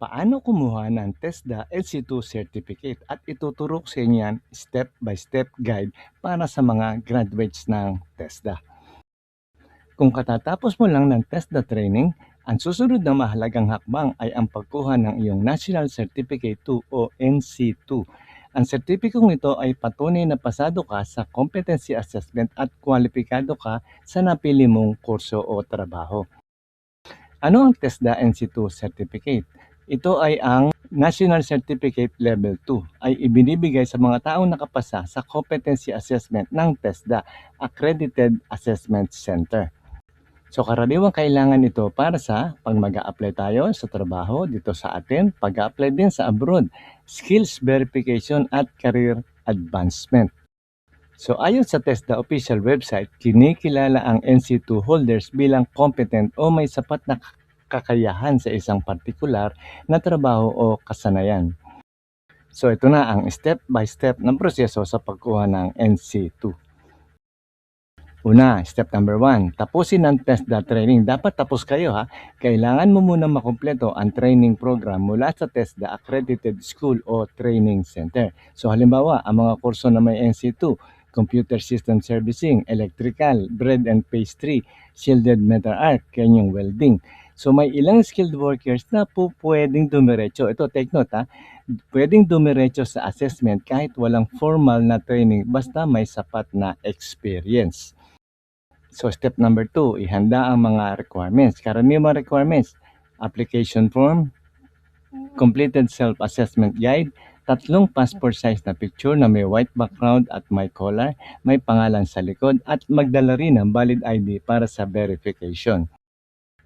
Paano kumuha ng TESDA LC2 certificate at ituturo ko sa inyo yan step-by-step guide para sa mga graduates ng TESDA. Kung katatapos mo lang ng TESDA training, ang susunod na mahalagang hakbang ay ang pagkuha ng iyong National Certificate 2 o NC2. Ang sertipikong ito ay patunay na pasado ka sa competency assessment at kwalipikado ka sa napili mong kurso o trabaho. Ano ang TESDA NC2 certificate? Ito ay ang National Certificate Level 2 ay ibinibigay sa mga taong nakapasa sa competency assessment ng TESDA, Accredited Assessment Center. So karaniwang kailangan ito para sa pag mag-a-apply tayo sa trabaho dito sa atin, pag-a-apply din sa abroad, skills verification at career advancement. So ayon sa TESDA official website, kinikilala ang NC2 holders bilang competent o may sapat na kakayahan sa isang partikular na trabaho o kasanayan. So ito na ang step-by-step ng proseso sa pagkuha ng NC2. Una, step number 1, tapusin ang TESDA training. Dapat tapos kayo ha. Kailangan mo muna makumpleto ang training program mula sa TESDA Accredited School o Training Center. So halimbawa, ang mga kurso na may NC2, Computer System Servicing, Electrical, Bread and Pastry, Shielded Metal Arc, Kenyong Welding. So may ilang skilled workers na po pwedeng dumiretso. Ito, take note ha. Pwedeng dumiretso sa assessment kahit walang formal na training basta may sapat na experience. So step number 2, ihanda ang mga requirements. Karaniwang requirements, application form, completed self-assessment guide, 3 passport size na picture na may white background at may collar, may pangalan sa likod, at magdala rin ng valid ID para sa verification.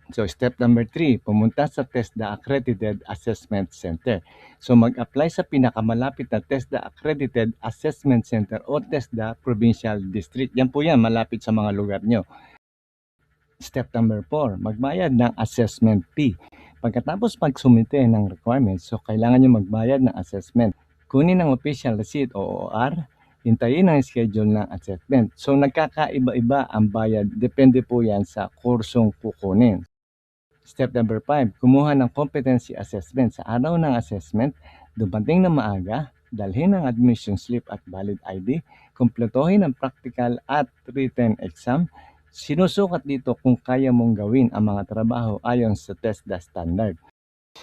So step number 3, pumunta sa TESDA Accredited Assessment Center. So mag-apply sa pinakamalapit na TESDA Accredited Assessment Center o TESDA Provincial District. Yan po yan, malapit sa mga lugar nyo. Step number 4, magbayad ng assessment fee. Pagkatapos pagsumite ng requirements, so kailangan nyo magbayad ng assessment. Kunin ang official receipt o OR, hintayin ang schedule ng assessment. So nagkakaiba-iba ang bayad, depende po yan sa kursong kukunin. Step number 5, kumuha ng competency assessment. Sa araw ng assessment, dumating na maaga, dalhin ang admission slip at valid ID, kumpletuhin ang practical at written exam. Sinusukat dito kung kaya mong gawin ang mga trabaho ayon sa TESDA standard.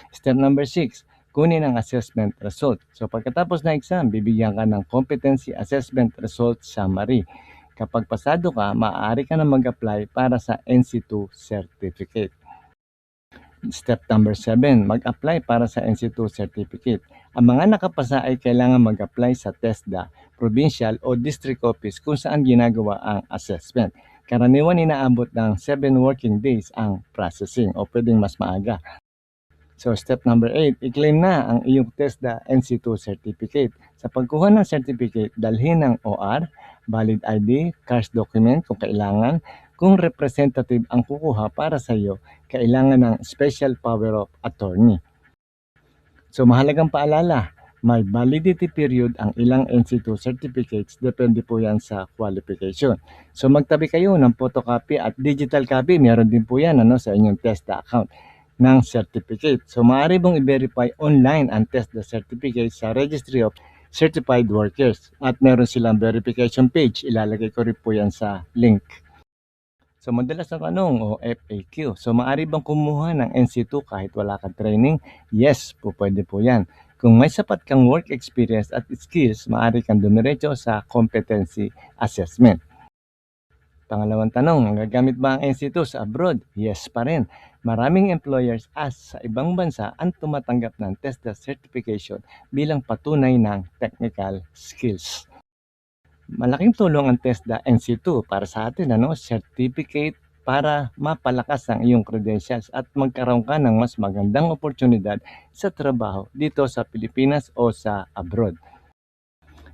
Step number 6, kunin ang assessment result. So pagkatapos ng exam, bibigyan ka ng competency assessment result summary. Kapag pasado ka, maaari ka na mag-apply para sa NC2 certificate. Step number 7, mag-apply para sa NC2 certificate. Ang mga nakapasa ay kailangan mag-apply sa TESDA, provincial o district office kung saan ginagawa ang assessment. Karaniwan inaabot ng 7 working days ang processing o pwedeng mas maaga. So step number 8, i-claim na ang iyong TESDA NC2 certificate. Sa pagkuha ng certificate, dalhin ang OR, valid ID, cash document kung kailangan. Kung representative ang kukuha para sa iyo, kailangan ng special power of attorney. So mahalagang paalala, may validity period ang ilang NC2 certificates, depende po yan sa qualification. So magtabi kayo ng photocopy at digital copy, meron din po yan sa inyong TESDA account ng certificate. So maaari mong i-verify online ang TESDA certificate sa Registry of Certified Workers at meron silang verification page, ilalagay ko rin po yan sa link. So madalas na tanong o FAQ. So maaari bang kumuha ng NC2 kahit wala kang training? Yes, po pwede po yan. Kung may sapat kang work experience at skills, maaari kang dumiretso sa competency assessment. Pangalawang tanong, gagamit ba ang NC2 sa abroad? Yes pa rin. Maraming employers sa ibang bansa ang tumatanggap ng TESDA certification bilang patunay ng technical skills. Malaking tulong ang TESDA NC2 para sa atin, certificate para mapalakas ang iyong credentials at magkaroon ka ng mas magandang oportunidad sa trabaho dito sa Pilipinas o sa abroad.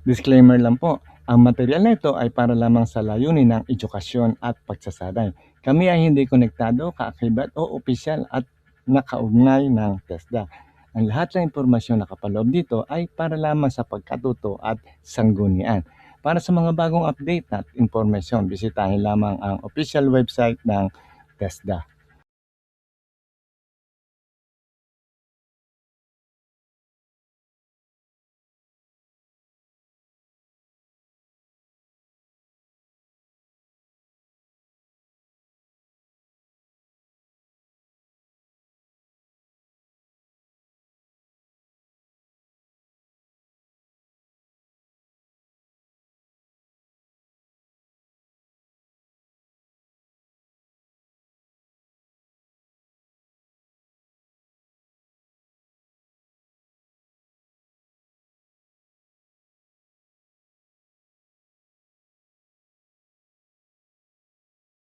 Disclaimer lang po, ang material na ito ay para lamang sa layunin ng edukasyon at pagsasanay. Kami ay hindi konektado, kaakibat o opisyal at nakaugnay ng TESDA. Ang lahat ng impormasyon na kapaloob dito ay para lamang sa pagkatuto at sanggunian. Para sa mga bagong update at impormasyon, bisitahin lamang ang official website ng TESDA.